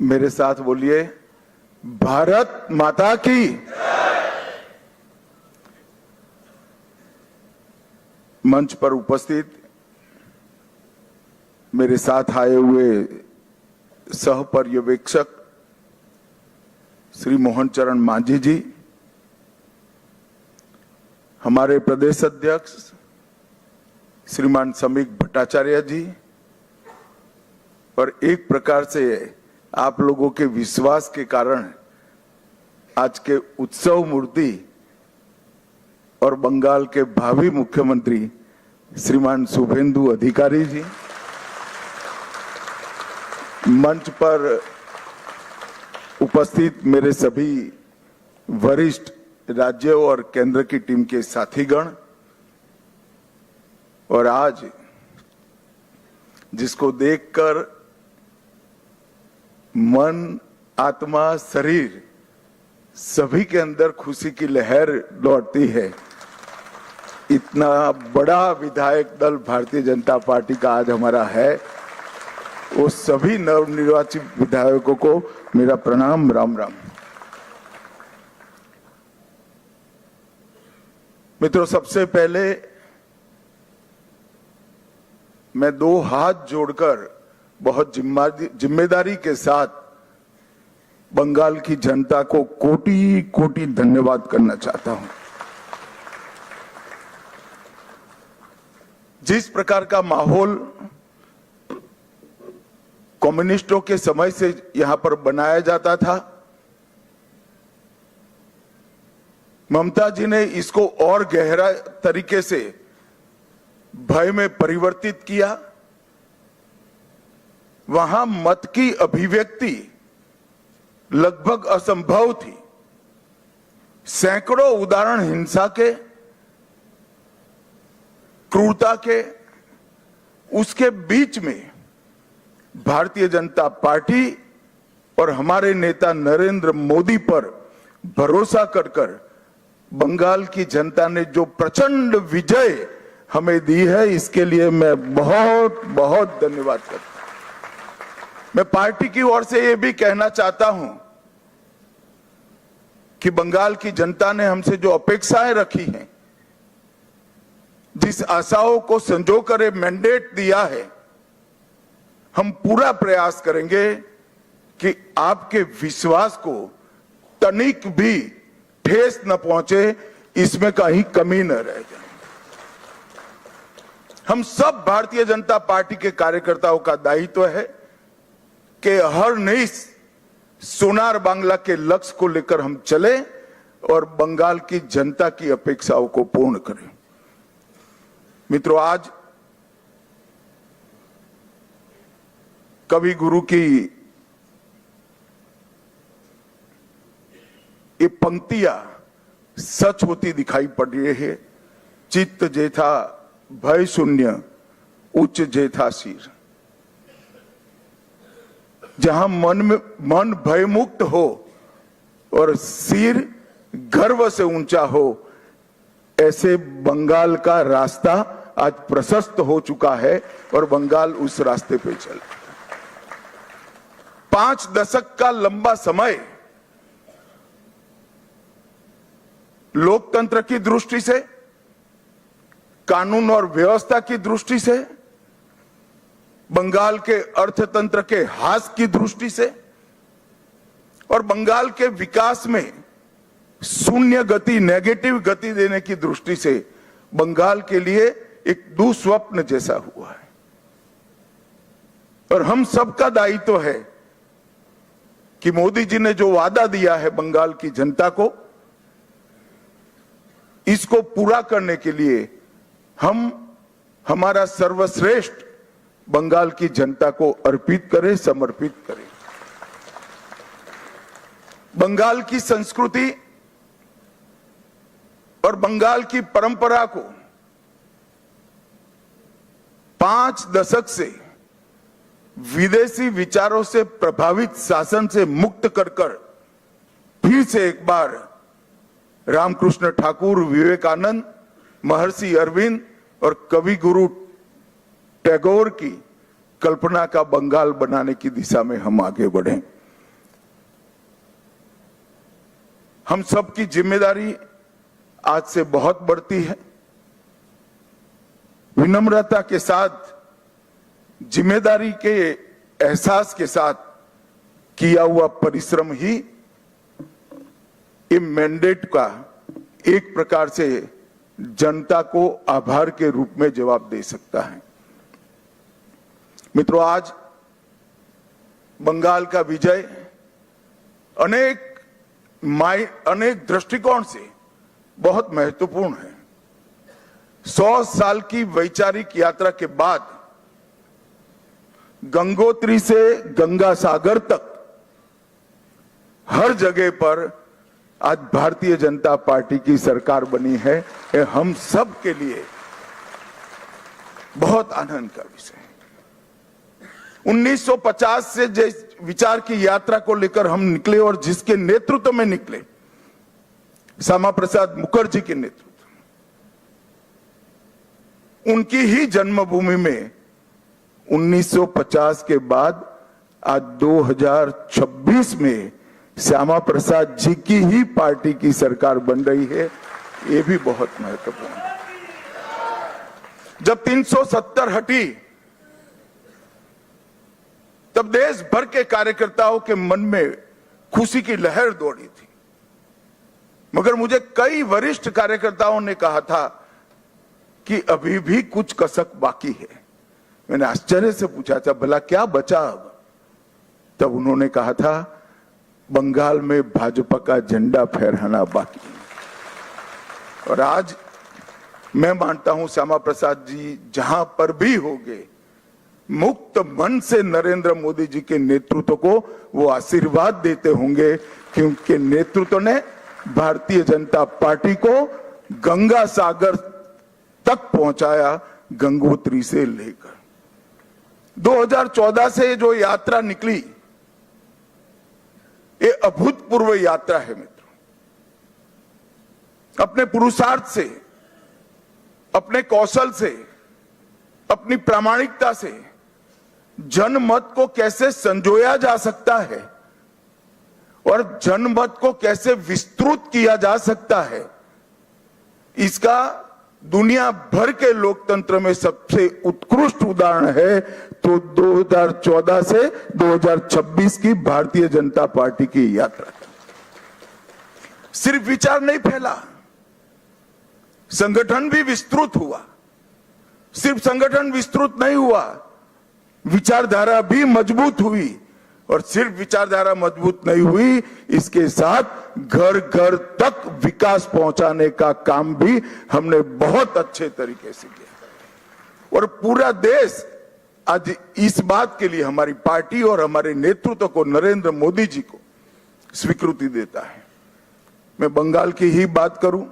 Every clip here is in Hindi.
मेरे साथ बोलिए, भारत माता की। मंच पर उपस्थित मेरे साथ आए हुए सह पर्यवेक्षक श्री मोहन चरण मांझी जी, हमारे प्रदेश अध्यक्ष श्रीमान समीक भट्टाचार्य जी, और एक प्रकार से आप लोगों के विश्वास के कारण आज के उत्सव मूर्ति और बंगाल के भावी मुख्यमंत्री श्रीमान शुभेंदु अधिकारी जी, मंच पर उपस्थित मेरे सभी वरिष्ठ राज्यों और केंद्र की टीम के साथीगण, और आज जिसको देखकर मन, आत्मा, शरीर सभी के अंदर खुशी की लहर दौड़ती है, इतना बड़ा विधायक दल भारतीय जनता पार्टी का आज हमारा है, वो सभी नवनिर्वाचित विधायकों को मेरा प्रणाम, राम राम। मित्रों, सबसे पहले मैं दो हाथ जोड़कर बहुत जिम्मेदारी के साथ बंगाल की जनता को कोटि कोटि धन्यवाद करना चाहता हूं। जिस प्रकार का माहौल कम्युनिस्टों के समय से यहां पर बनाया जाता था, ममता जी ने इसको और गहरा तरीके से भय में परिवर्तित किया। वहां मत की अभिव्यक्ति लगभग असंभव थी। सैकड़ों उदाहरण हिंसा के, क्रूरता के, उसके बीच में भारतीय जनता पार्टी और हमारे नेता नरेंद्र मोदी पर भरोसा कर बंगाल की जनता ने जो प्रचंड विजय हमें दी है, इसके लिए मैं बहुत बहुत धन्यवाद करता हूं। मैं पार्टी की ओर से यह भी कहना चाहता हूं कि बंगाल की जनता ने हमसे जो अपेक्षाएं रखी हैं, जिस आशाओं को संजो कर मैंडेट दिया है, हम पूरा प्रयास करेंगे कि आपके विश्वास को तनिक भी ठेस न पहुंचे, इसमें कहीं कमी न रह जाए। हम सब भारतीय जनता पार्टी के कार्यकर्ताओं का दायित्व है कि हर नई सोनार बांग्ला के लक्ष्य को लेकर हम चले और बंगाल की जनता की अपेक्षाओं को पूर्ण करें। मित्रों, आज कवि गुरु की ये पंक्तियां सच होती दिखाई पड़ रही है। चित्त जेथा भय शून्य, उच्च जेथा सिर। जहां मन भय मुक्त हो और सिर गर्व से ऊंचा हो, ऐसे बंगाल का रास्ता आज प्रशस्त हो चुका है और बंगाल उस रास्ते पे चल। 5 दशक का लंबा समय लोकतंत्र की दृष्टि से, कानून और व्यवस्था की दृष्टि से, बंगाल के अर्थतंत्र के ह्रास की दृष्टि से और बंगाल के विकास में शून्य गति, नेगेटिव गति देने की दृष्टि से बंगाल के लिए एक दुस्वप्न जैसा हुआ है। और हम सबका दायित्व है कि मोदी जी ने जो वादा दिया है बंगाल की जनता को, इसको पूरा करने के लिए हम हमारा सर्वश्रेष्ठ बंगाल की जनता को अर्पित करें, समर्पित करें। बंगाल की संस्कृति और बंगाल की परंपरा को 5 दशक से विदेशी विचारों से प्रभावित शासन से मुक्त कर फिर से एक बार रामकृष्ण ठाकुर, विवेकानंद, महर्षि अरविंद और कवि गुरु टैगोर की कल्पना का बंगाल बनाने की दिशा में हम आगे बढ़े। हम सबकी जिम्मेदारी आज से बहुत बढ़ती है। विनम्रता के साथ, जिम्मेदारी के एहसास के साथ किया हुआ परिश्रम ही इस मैंडेट का एक प्रकार से जनता को आभार के रूप में जवाब दे सकता है। मित्रों, आज बंगाल का विजय अनेक दृष्टिकोण से बहुत महत्वपूर्ण है। 100 साल की वैचारिक यात्रा के बाद गंगोत्री से गंगा सागर तक हर जगह पर आज भारतीय जनता पार्टी की सरकार बनी है। ये हम सब के लिए बहुत आनंद का विषय है। 1950 से जिस विचार की यात्रा को लेकर हम निकले और जिसके नेतृत्व में निकले, श्यामा प्रसाद मुखर्जी के नेतृत्व, उनकी ही जन्मभूमि में 1950 के बाद आज 2026 में श्यामा प्रसाद जी की ही पार्टी की सरकार बन रही है। ये भी बहुत महत्वपूर्ण है। जब 370 हटी तब देश भर के कार्यकर्ताओं के मन में खुशी की लहर दौड़ी थी, मगर मुझे कई वरिष्ठ कार्यकर्ताओं ने कहा था कि अभी भी कुछ कसक बाकी है। मैंने आश्चर्य से पूछा था, भला क्या बचा अब? तब उन्होंने कहा था, बंगाल में भाजपा का झंडा फहराना बाकी है। और आज मैं मानता हूं श्यामा प्रसाद जी जहां पर भी होंगे, मुक्त मन से नरेंद्र मोदी जी के नेतृत्व को वो आशीर्वाद देते होंगे, क्योंकि नेतृत्व ने भारतीय जनता पार्टी को गंगा सागर तक पहुंचाया, गंगोत्री से लेकर 2014 से जो यात्रा निकली, ये अभूतपूर्व यात्रा है मित्रों। अपने पुरुषार्थ से, अपने कौशल से, अपनी प्रामाणिकता से जनमत को कैसे संजोया जा सकता है और जनमत को कैसे विस्तृत किया जा सकता है, इसका दुनिया भर के लोकतंत्र में सबसे उत्कृष्ट उदाहरण है तो 2014 से 2026 की भारतीय जनता पार्टी की यात्रा। सिर्फ विचार नहीं फैला, संगठन भी विस्तृत हुआ। सिर्फ संगठन विस्तृत नहीं हुआ, विचारधारा भी मजबूत हुई। और सिर्फ विचारधारा मजबूत नहीं हुई, इसके साथ घर घर तक विकास पहुंचाने का काम भी हमने बहुत अच्छे तरीके से किया। और पूरा देश आज इस बात के लिए हमारी पार्टी और हमारे नेतृत्व को, नरेंद्र मोदी जी को स्वीकृति देता है। मैं बंगाल की ही बात करूं,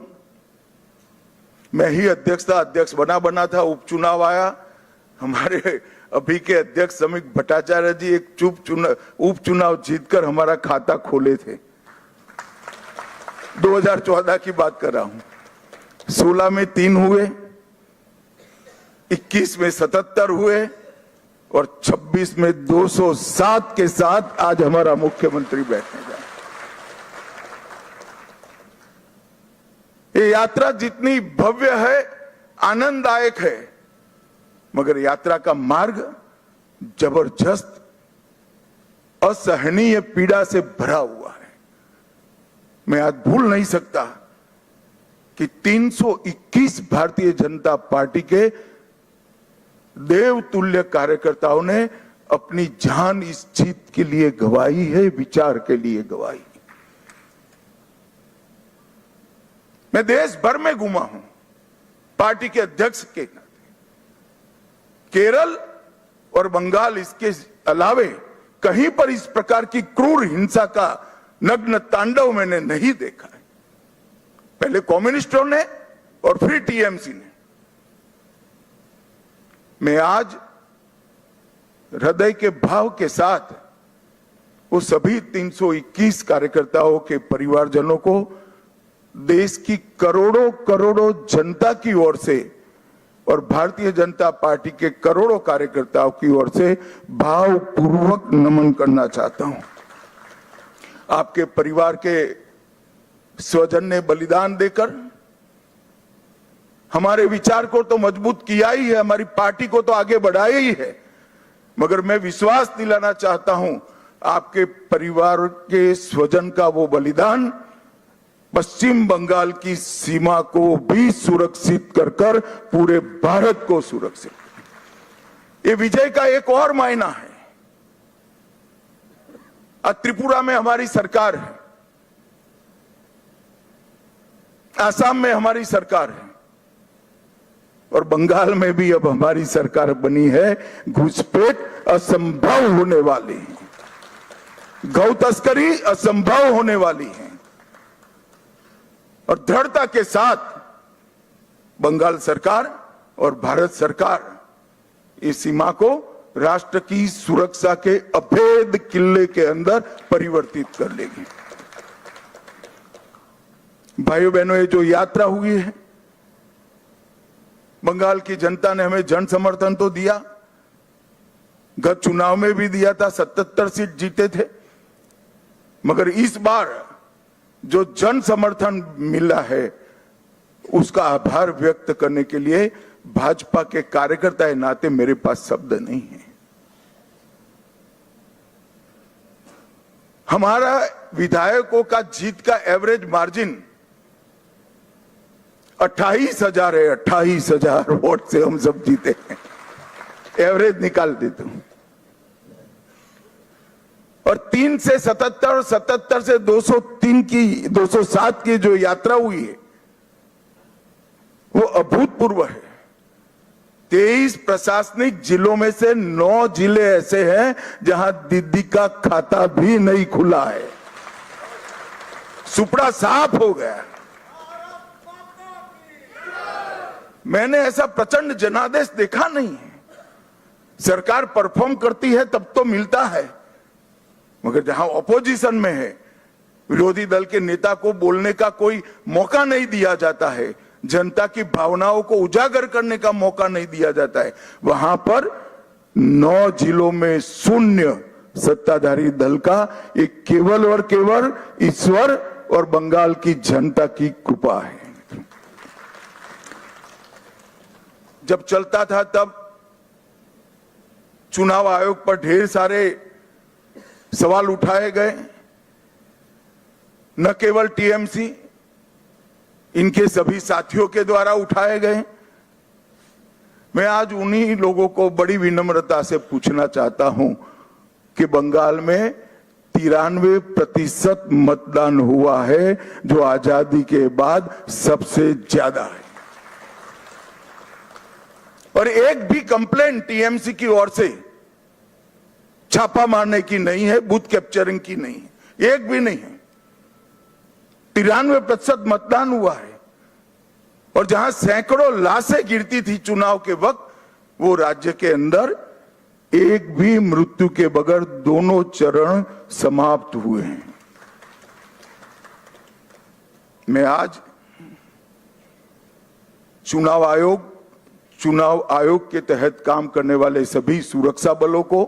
मैं ही अध्यक्ष बना था, उपचुनाव आया, हमारे अभी के अध्यक्ष समीक भट्टाचार्य जी एक उपचुनाव जीतकर हमारा खाता खोले थे। 2014 की बात कर रहा हूं। 16 में 3 हुए, 21 में 77 हुए और 26 में 207 के साथ आज हमारा मुख्यमंत्री बैठने जा रहा है। ये यात्रा जितनी भव्य है, आनंददायक है, मगर यात्रा का मार्ग जबरदस्त असहनीय पीड़ा से भरा हुआ है। मैं आज भूल नहीं सकता कि 321 भारतीय जनता पार्टी के देवतुल्य कार्यकर्ताओं ने अपनी जान इस जीत के लिए गंवाई है, विचार के लिए गंवाई। मैं देश भर में घूमा हूं पार्टी के अध्यक्ष के नाते। केरल और बंगाल, इसके अलावे कहीं पर इस प्रकार की क्रूर हिंसा का नग्न तांडव मैंने नहीं देखा है। पहले कम्युनिस्टों ने और फिर टीएमसी ने। मैं आज हृदय के भाव के साथ वो सभी 321 कार्यकर्ताओं के परिवारजनों को देश की करोड़ों करोड़ों जनता की ओर से और भारतीय जनता पार्टी के करोड़ों कार्यकर्ताओं की ओर से भावपूर्वक नमन करना चाहता हूं। आपके परिवार के स्वजन ने बलिदान देकर हमारे विचार को तो मजबूत किया ही है, हमारी पार्टी को तो आगे बढ़ाया ही है, मगर मैं विश्वास दिलाना चाहता हूं आपके परिवार के स्वजन का वो बलिदान पश्चिम बंगाल की सीमा को भी सुरक्षित कर पूरे भारत को सुरक्षित, ये विजय का एक और मायना है। त्रिपुरा में हमारी सरकार है, आसाम में हमारी सरकार है और बंगाल में भी अब हमारी सरकार बनी है। घुसपैठ असंभव होने वाली है, गौ तस्करी असंभव होने वाली है और दृढ़ता के साथ बंगाल सरकार और भारत सरकार इस सीमा को राष्ट्र की सुरक्षा के अभेद किले के अंदर परिवर्तित कर लेगी। भाइयों बहनों, ये जो यात्रा हुई है, बंगाल की जनता ने हमें जन समर्थन तो दिया, गत चुनाव में भी दिया था, 77 सीट जीते थे, मगर इस बार जो जन समर्थन मिला है उसका आभार व्यक्त करने के लिए भाजपा के कार्यकर्ता के नाते मेरे पास शब्द नहीं है। हमारा विधायकों का जीत का एवरेज मार्जिन 28,000 है। 28,000 वोट से हम सब जीते हैं, एवरेज निकाल देता हूं। और 3 से 77 और 77 से 203 की 207 की जो यात्रा हुई है वो अभूतपूर्व है। 23 प्रशासनिक जिलों में से 9 जिले ऐसे हैं जहां दीदी का खाता भी नहीं खुला है, सुपड़ा साफ हो गया। मैंने ऐसा प्रचंड जनादेश देखा नहीं है। सरकार परफॉर्म करती है तब तो मिलता है, मगर जहां ऑपोजिशन में है, विरोधी दल के नेता को बोलने का कोई मौका नहीं दिया जाता है, जनता की भावनाओं को उजागर करने का मौका नहीं दिया जाता है, वहां पर 9 जिलों में शून्य सत्ताधारी दल का एक केवल और केवल ईश्वर और बंगाल की जनता की कृपा है। जब चलता था तब चुनाव आयोग पर ढेर सारे सवाल उठाए गए, न केवल टीएमसी, इनके सभी साथियों के द्वारा उठाए गए। मैं आज उन्हीं लोगों को बड़ी विनम्रता से पूछना चाहता हूं कि बंगाल में 93% मतदान हुआ है, जो आजादी के बाद सबसे ज्यादा है, और एक भी कंप्लेंट टीएमसी की ओर से छापा मारने की नहीं है, बूथ कैप्चरिंग की नहीं है, एक भी नहीं है। 93% मतदान हुआ है और जहां सैकड़ों लाशें गिरती थी चुनाव के वक्त, वो राज्य के अंदर एक भी मृत्यु के बगैर दोनों चरण समाप्त हुए हैं। मैं आज चुनाव आयोग के तहत काम करने वाले सभी सुरक्षा बलों को,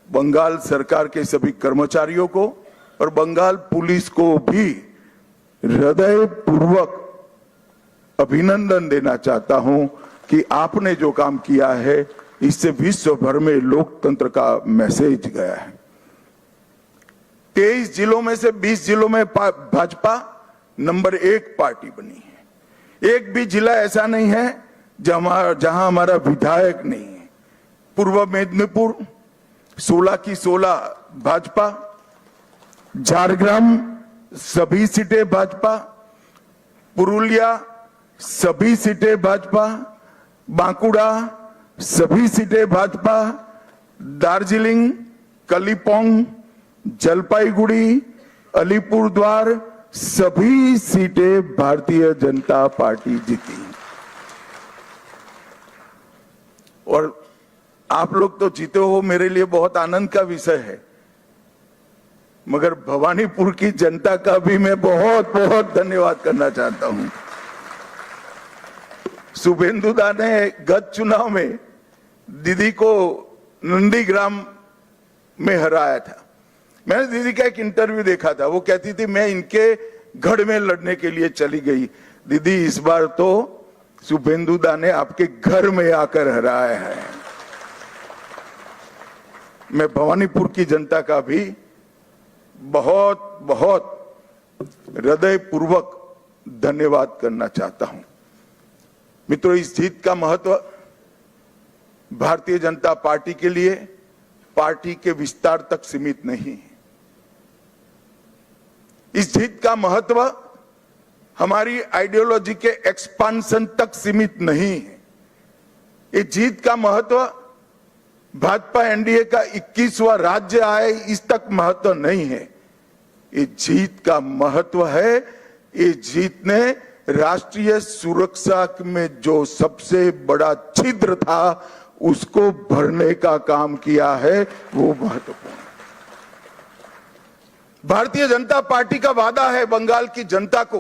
बंगाल सरकार के सभी कर्मचारियों को और बंगाल पुलिस को भी हृदयपूर्वक अभिनंदन देना चाहता हूं कि आपने जो काम किया है इससे विश्व भर में लोकतंत्र का मैसेज गया है। 23 जिलों में से 20 जिलों में भाजपा नंबर 1 पार्टी बनी है। एक भी जिला ऐसा नहीं है जहां हमारा विधायक नहीं है। पूर्व मेदिनीपुर 16 की 16 भाजपा, झारग्राम सभी सीटें भाजपा, पुरुलिया सभी सीटें भाजपा, बांकुड़ा सभी सीटें भाजपा, दार्जिलिंग, कलिम्पोंग, जलपाईगुड़ी, अलीपुरद्वार सभी सीटें भारतीय जनता पार्टी जीती। और आप लोग तो जीते हो, मेरे लिए बहुत आनंद का विषय है, मगर भवानीपुर की जनता का भी मैं बहुत बहुत धन्यवाद करना चाहता हूं। शुभेंदुदा ने गत चुनाव में दीदी को नंदीग्राम में हराया था। मैंने दीदी का एक इंटरव्यू देखा था, वो कहती थी मैं इनके गढ़ में लड़ने के लिए चली गई। दीदी इस बार तो शुभेंदु दा ने आपके घर में आकर हराया है। मैं भवानीपुर की जनता का भी बहुत बहुत हृदयपूर्वक धन्यवाद करना चाहता हूं। मित्रों, इस जीत का महत्व भारतीय जनता पार्टी के लिए पार्टी के विस्तार तक सीमित नहीं है। इस जीत का महत्व हमारी आइडियोलॉजी के एक्सपांशन तक सीमित नहीं है। इस जीत का महत्व भाजपा एनडीए का 21वां राज्य आए इस तक महत्व नहीं है। ये जीत का महत्व है, ये जीत ने राष्ट्रीय सुरक्षा में जो सबसे बड़ा छिद्र था उसको भरने का काम किया है, वो महत्वपूर्ण है। भारतीय जनता पार्टी का वादा है बंगाल की जनता को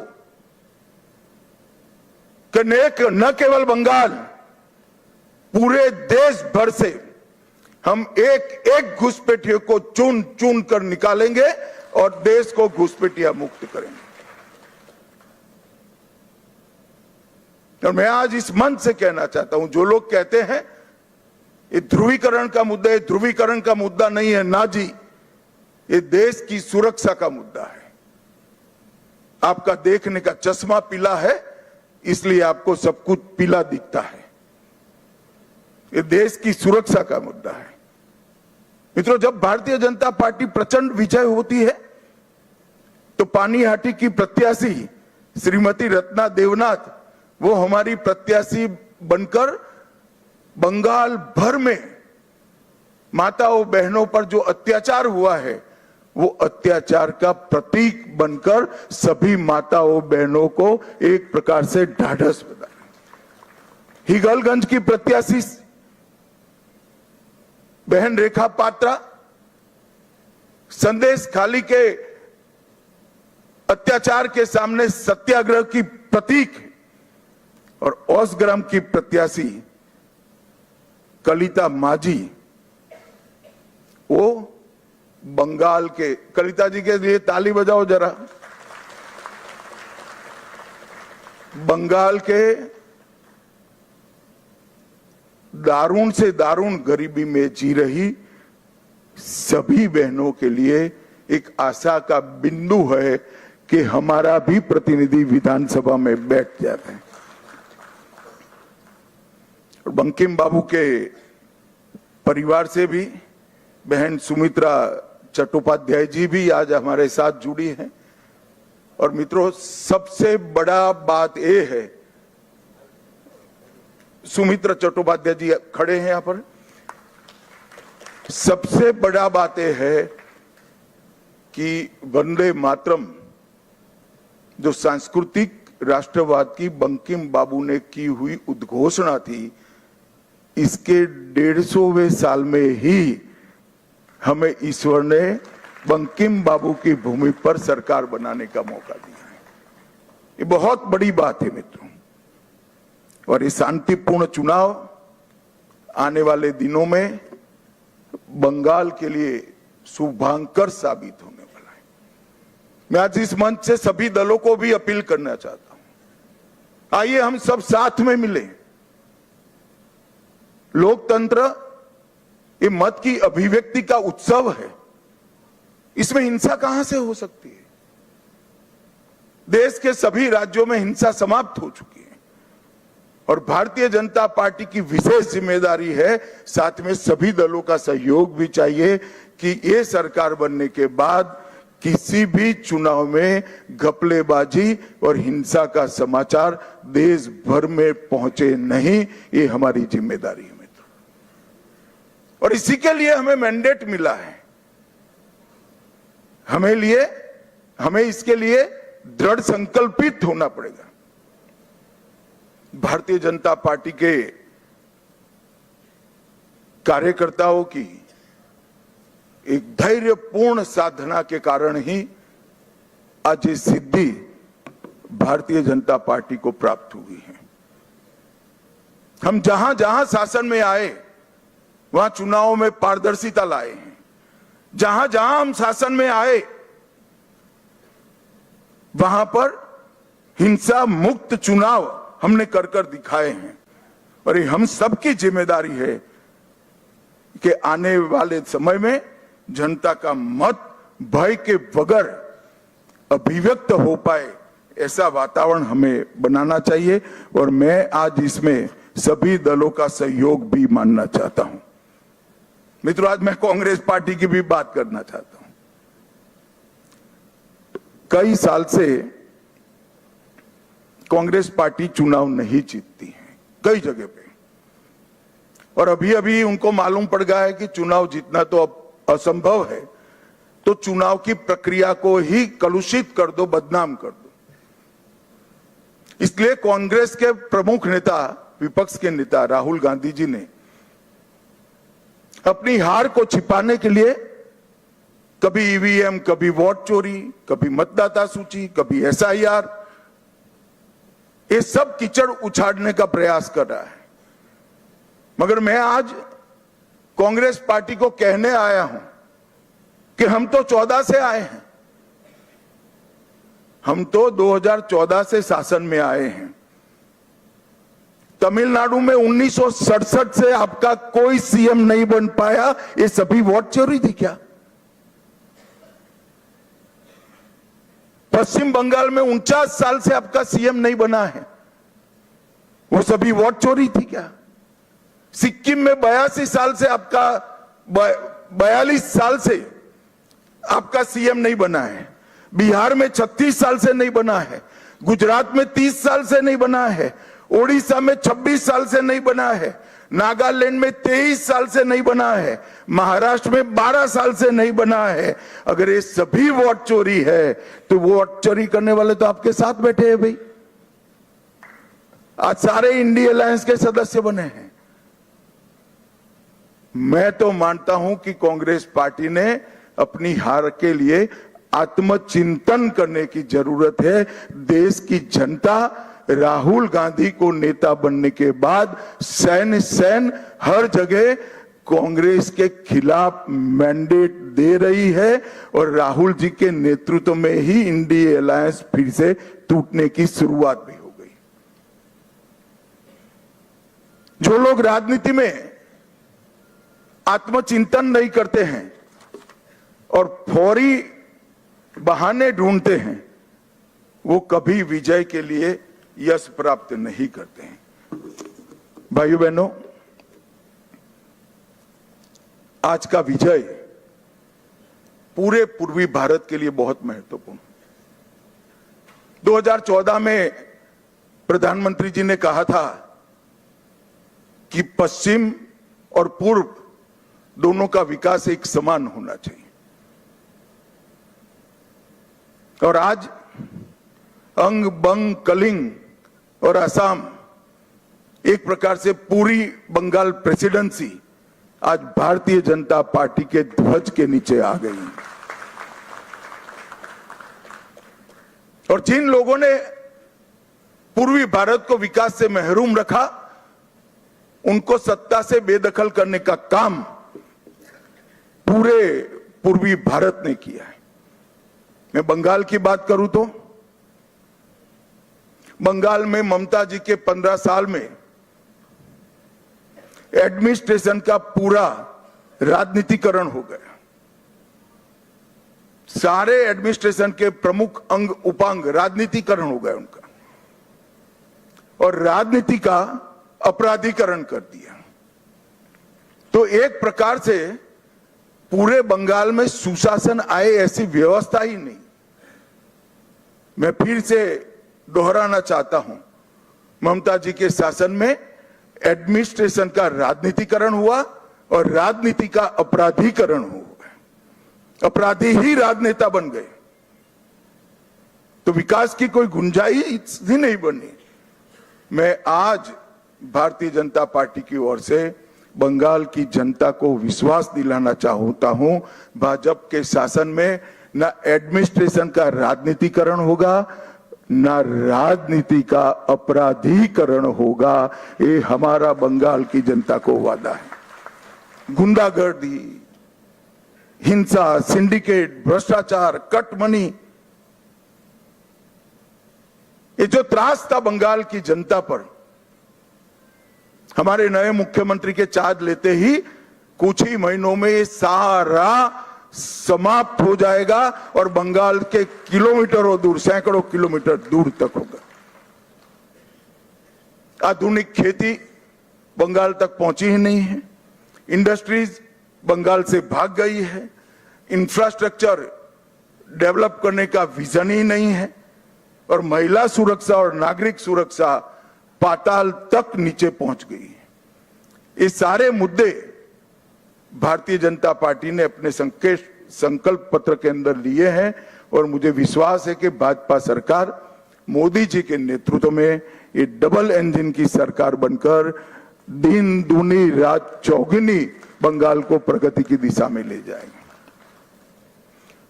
कि न केवल बंगाल, पूरे देश भर से हम एक एक घुसपैठियों को चुन चुन कर निकालेंगे और देश को घुसपैठिया मुक्त करेंगे। और मैं आज इस मंच से कहना चाहता हूं, जो लोग कहते हैं ये ध्रुवीकरण का मुद्दा है, ध्रुवीकरण का मुद्दा नहीं है ना जी, ये देश की सुरक्षा का मुद्दा है। आपका देखने का चश्मा पीला है इसलिए आपको सब कुछ पीला दिखता है। ये देश की सुरक्षा का मुद्दा है। मित्रों, जब भारतीय जनता पार्टी प्रचंड विजय होती है तो पानीहाटी की प्रत्याशी श्रीमती रत्ना देवनाथ वो हमारी प्रत्याशी बनकर बंगाल भर में माताओं बहनों पर जो अत्याचार हुआ है वो अत्याचार का प्रतीक बनकर सभी माताओं बहनों को एक प्रकार से ढाढ़स बना। हिगलगंज की प्रत्याशी बहन रेखा पात्रा संदेश खाली के अत्याचार के सामने सत्याग्रह की प्रतीक, और औसग्राम की प्रत्याशी कलिता माझी वो बंगाल के, कलिता जी के लिए ताली बजाओ जरा, बंगाल के दारुण से दारुण गरीबी में जी रही सभी बहनों के लिए एक आशा का बिंदु है कि हमारा भी प्रतिनिधि विधानसभा में बैठ जाते हैं। और बंकिम बाबू के परिवार से भी बहन सुमित्रा चट्टोपाध्याय जी भी आज हमारे साथ जुड़ी हैं। और मित्रों, सबसे बड़ा बात यह है, सुमित्रा चट्टोपाध्याय जी खड़े हैं यहां पर, सबसे बड़ा बात यह है कि वंदे मातरम जो सांस्कृतिक राष्ट्रवाद की बंकिम बाबू ने की हुई उद्घोषणा थी, इसके 150वें साल में ही हमें ईश्वर ने बंकिम बाबू की भूमि पर सरकार बनाने का मौका दिया है। ये बहुत बड़ी बात है मित्रों। और ये शांतिपूर्ण चुनाव आने वाले दिनों में बंगाल के लिए शुभांकर साबित होने वाला है। मैं आज इस मंच से सभी दलों को भी अपील करना चाहता हूं, आइए हम सब साथ में मिलें। लोकतंत्र ये मत की अभिव्यक्ति का उत्सव है, इसमें हिंसा कहां से हो सकती है। देश के सभी राज्यों में हिंसा समाप्त हो चुकी है और भारतीय जनता पार्टी की विशेष जिम्मेदारी है, साथ में सभी दलों का सहयोग भी चाहिए कि ये सरकार बनने के बाद किसी भी चुनाव में घपलेबाजी और हिंसा का समाचार देश भर में पहुंचे नहीं। ये हमारी जिम्मेदारी है मित्रों, और इसी के लिए हमें मैंडेट मिला है। हमें इसके लिए दृढ़ संकल्पित होना पड़ेगा। भारतीय जनता पार्टी के कार्यकर्ताओं की एक धैर्यपूर्ण साधना के कारण ही आज ये सिद्धि भारतीय जनता पार्टी को प्राप्त हुई है। हम जहां जहां शासन में आए वहां चुनावों में पारदर्शिता लाए हैं, जहां जहां हम शासन में आए वहां पर हिंसा मुक्त चुनाव हमने कर कर दिखाए हैं और ये हम सबकी जिम्मेदारी है कि आने वाले समय में जनता का मत भय के बगैर अभिव्यक्त हो पाए ऐसा वातावरण हमें बनाना चाहिए और मैं आज इसमें सभी दलों का सहयोग भी मानना चाहता हूं। मित्रों, आज मैं कांग्रेस पार्टी की भी बात करना चाहता हूं। कई साल से कांग्रेस पार्टी चुनाव नहीं जीतती है कई जगह पे और अभी अभी उनको मालूम पड़ गया है कि चुनाव जीतना तो अब असंभव है, तो चुनाव की प्रक्रिया को ही कलुषित कर दो, बदनाम कर दो। इसलिए कांग्रेस के प्रमुख नेता, विपक्ष के नेता राहुल गांधी जी ने अपनी हार को छिपाने के लिए कभी ईवीएम, कभी वोट चोरी, कभी मतदाता सूची, कभी एसआईआर, ये सब कीचड़ उछाड़ने का प्रयास कर रहा है। मगर मैं आज कांग्रेस पार्टी को कहने आया हूं कि हम तो 14 से आए हैं, हम तो 2014 से शासन में आए हैं। तमिलनाडु में 1967 से आपका कोई सीएम नहीं बन पाया, ये सभी वोट चोरी थी क्या? पश्चिम बंगाल में 49 साल से आपका सीएम नहीं बना है, वो सभी वोट चोरी थी क्या? सिक्किम में 82 साल से आपका 42 साल से आपका सीएम नहीं बना है, बिहार में 36 साल से नहीं बना है, गुजरात में 30 साल से नहीं बना है, ओडिशा में 26 साल से नहीं बना है, नागालैंड में 23 साल से नहीं बना है, महाराष्ट्र में 12 साल से नहीं बना है। अगर ये सभी वोट चोरी है तो वोट चोरी करने वाले तो आपके साथ बैठे हैं भाई। आज सारे इंडिया अलायंस के सदस्य बने हैं। मैं तो मानता हूं कि कांग्रेस पार्टी ने अपनी हार के लिए आत्मचिंतन करने की जरूरत है। देश की जनता राहुल गांधी को नेता बनने के बाद सैन हर जगह कांग्रेस के खिलाफ मैंडेट दे रही है और राहुल जी के नेतृत्व में ही इंडिया अलायंस फिर से टूटने की शुरुआत भी हो गई। जो लोग राजनीति में आत्मचिंतन नहीं करते हैं और फौरी बहाने ढूंढते हैं, वो कभी विजय के लिए यश प्राप्त नहीं करते हैं। भाइयों बहनों, आज का विजय पूरे पूर्वी भारत के लिए बहुत महत्वपूर्ण। 2014 में प्रधानमंत्री जी ने कहा था कि पश्चिम और पूर्व दोनों का विकास एक समान होना चाहिए और आज अंग बंग कलिंग और असम, एक प्रकार से पूरी बंगाल प्रेसिडेंसी आज भारतीय जनता पार्टी के ध्वज के नीचे आ गई। और जिन लोगों ने पूर्वी भारत को विकास से महरूम रखा, उनको सत्ता से बेदखल करने का काम पूरे पूर्वी भारत ने किया है। मैं बंगाल की बात करूं तो बंगाल में ममता जी के 15 साल में एडमिनिस्ट्रेशन का पूरा राजनीतिकरण हो गया। सारे एडमिनिस्ट्रेशन के प्रमुख अंग उपांग राजनीतिकरण हो गया उनका और राजनीति का अपराधीकरण कर दिया। तो एक प्रकार से पूरे बंगाल में सुशासन आए ऐसी व्यवस्था ही नहीं। मैं फिर से दोहराना चाहता हूं, ममता जी के शासन में एडमिनिस्ट्रेशन का राजनीतिकरण हुआ और राजनीति का अपराधीकरण हुआ। अपराधी ही राजनेता बन गए, तो विकास की कोई गुंजाइश ही नहीं बनी। मैं आज भारतीय जनता पार्टी की ओर से बंगाल की जनता को विश्वास दिलाना चाहता हूं, भाजपा के शासन में न एडमिनिस्ट्रेशन का राजनीतिकरण होगा, न राजनीति का अपराधीकरण होगा। ये हमारा बंगाल की जनता को वादा है। गुंडागर्दी, हिंसा, सिंडिकेट, भ्रष्टाचार, कट मनी, ये जो त्रास था बंगाल की जनता पर, हमारे नए मुख्यमंत्री के चार्ज लेते ही कुछ ही महीनों में ये सारा समाप्त हो जाएगा और बंगाल के किलोमीटरों दूर, सैकड़ों किलोमीटर दूर तक होगा। आधुनिक खेती बंगाल तक पहुंची ही नहीं है, इंडस्ट्रीज बंगाल से भाग गई है, इंफ्रास्ट्रक्चर डेवलप करने का विजन ही नहीं है और महिला सुरक्षा और नागरिक सुरक्षा पाताल तक नीचे पहुंच गई है। ये सारे मुद्दे भारतीय जनता पार्टी ने अपने संकल्प पत्र के अंदर लिए हैं और मुझे विश्वास है कि भाजपा सरकार मोदी जी के नेतृत्व में ये डबल इंजन की सरकार बनकर दिन दूनी रात चौगुनी बंगाल को प्रगति की दिशा में ले जाएगी।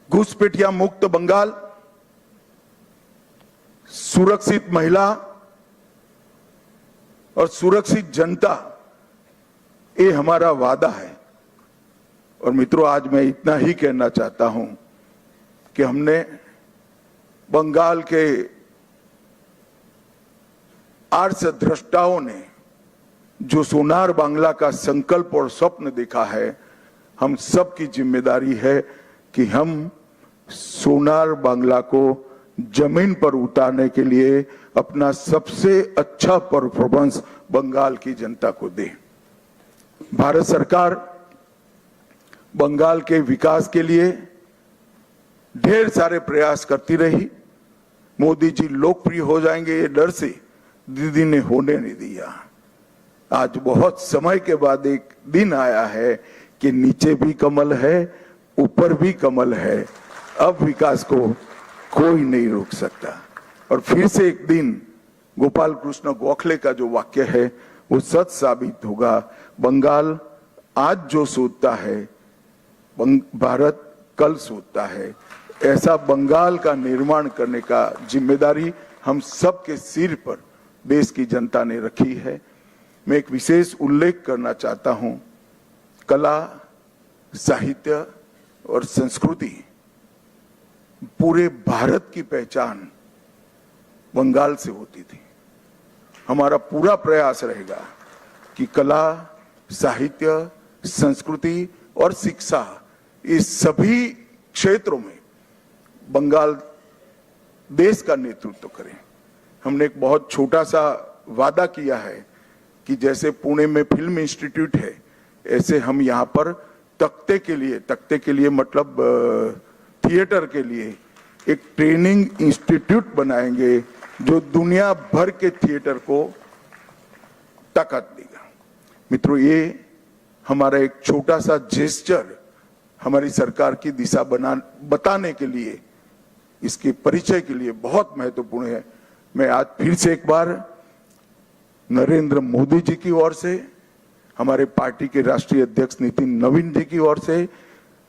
घुसपैठिया मुक्त बंगाल, सुरक्षित महिला और सुरक्षित जनता, ये हमारा वादा है। और मित्रों, आज मैं इतना ही कहना चाहता हूं कि हमने बंगाल के आर्ष द्रष्टाओं ने जो सोनार बांग्ला का संकल्प और स्वप्न देखा है, हम सबकी जिम्मेदारी है कि हम सोनार बांग्ला को जमीन पर उतारने के लिए अपना सबसे अच्छा परफॉर्मेंस बंगाल की जनता को दे। भारत सरकार बंगाल के विकास के लिए ढेर सारे प्रयास करती रही। मोदी जी लोकप्रिय हो जाएंगे ये डर से दीदी ने होने नहीं दिया। आज बहुत समय के बाद एक दिन आया है कि नीचे भी कमल है, ऊपर भी कमल है। अब विकास को कोई नहीं रोक सकता। और फिर से एक दिन गोपाल कृष्ण गोखले का जो वाक्य है वो सच साबित होगा। बंगाल आज जो सोचता है, भारत कल सोचता है। ऐसा बंगाल का निर्माण करने का जिम्मेदारी हम सबके सिर पर देश की जनता ने रखी है। मैं एक विशेष उल्लेख करना चाहता हूं। कला, साहित्य और संस्कृति, पूरे भारत की पहचान बंगाल से होती थी। हमारा पूरा प्रयास रहेगा कि कला, साहित्य, संस्कृति और शिक्षा, इस सभी क्षेत्रों में बंगाल देश का नेतृत्व करे। हमने एक बहुत छोटा सा वादा किया है कि जैसे पुणे में फिल्म इंस्टीट्यूट है, ऐसे हम यहाँ पर तख्ते के लिए मतलब थिएटर के लिए एक ट्रेनिंग इंस्टीट्यूट बनाएंगे जो दुनिया भर के थिएटर को ताकत देगा। मित्रों, ये हमारा एक छोटा सा जेस्चर हमारी सरकार की दिशा बताने के लिए, इसके परिचय के लिए बहुत महत्वपूर्ण है। मैं आज फिर से एक बार नरेंद्र मोदी जी की ओर से, हमारे पार्टी के राष्ट्रीय अध्यक्ष नितिन नवीन जी की ओर से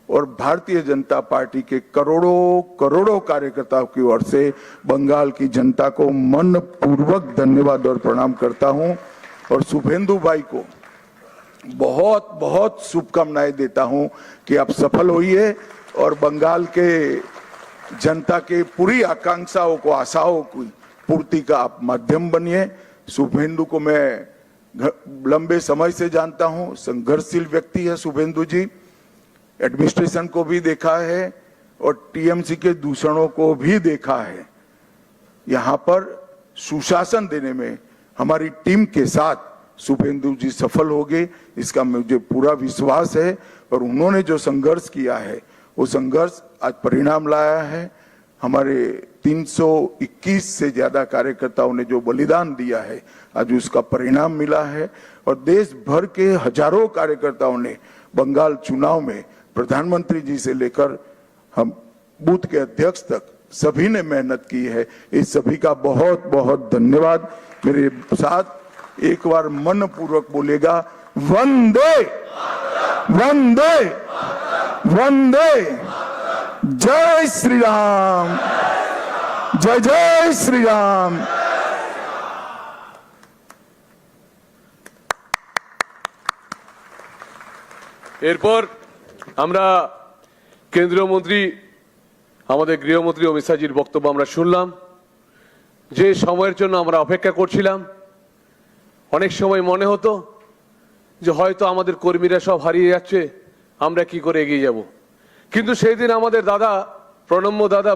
और भारतीय जनता पार्टी के करोड़ों कार्यकर्ताओं की ओर से बंगाल की जनता को मन पूर्वक धन्यवाद और प्रणाम करता हूं और शुभेंदु भाई को बहुत बहुत शुभकामनाएं देता हूं कि आप सफल होइए और बंगाल के जनता के पूरी आकांक्षाओं को, आशाओं की पूर्ति का आप माध्यम बनिए। शुभेंदु को मैं लंबे समय से जानता हूं, संघर्षशील व्यक्ति है शुभेंदु जी। एडमिनिस्ट्रेशन को भी देखा है और टीएमसी के दूषणों को भी देखा है। यहां पर सुशासन देने में हमारी टीम के साथ शुभेंदु जी सफल होंगे, इसका मुझे पूरा विश्वास है। और उन्होंने जो संघर्ष किया है वो संघर्ष आज परिणाम लाया है। हमारे 321 से ज्यादा कार्यकर्ताओं ने जो बलिदान दिया है, आज उसका परिणाम मिला है। और देश भर के हजारों कार्यकर्ताओं ने बंगाल चुनाव में प्रधानमंत्री जी से लेकर हम बूथ के अध्यक्ष तक सभी ने मेहनत की है। इस सभी का बहुत बहुत धन्यवाद। मेरे साथ एक बार मन पूर्वक बोलेगा, वंदे वंदे वंदे, जय श्री राम, जय जय श्री राम। এরপর আমরা কেন্দ্রীয় মন্ত্রী আমাদের গৃহমন্ত্রী অমিত শাহজির বক্তব্য আমরা শুনলাম। যে সময়ের জন্য আমরা অপেক্ষা করছিলাম, অনেক সময় মনে হতো যে হয়তো আমাদের কর্মীরা সব হারিয়ে যাচ্ছে, আমরা কি করে এগিয়ে যাব। কিন্তু সেই দিন আমাদের দাদা, প্রণম্য দাদা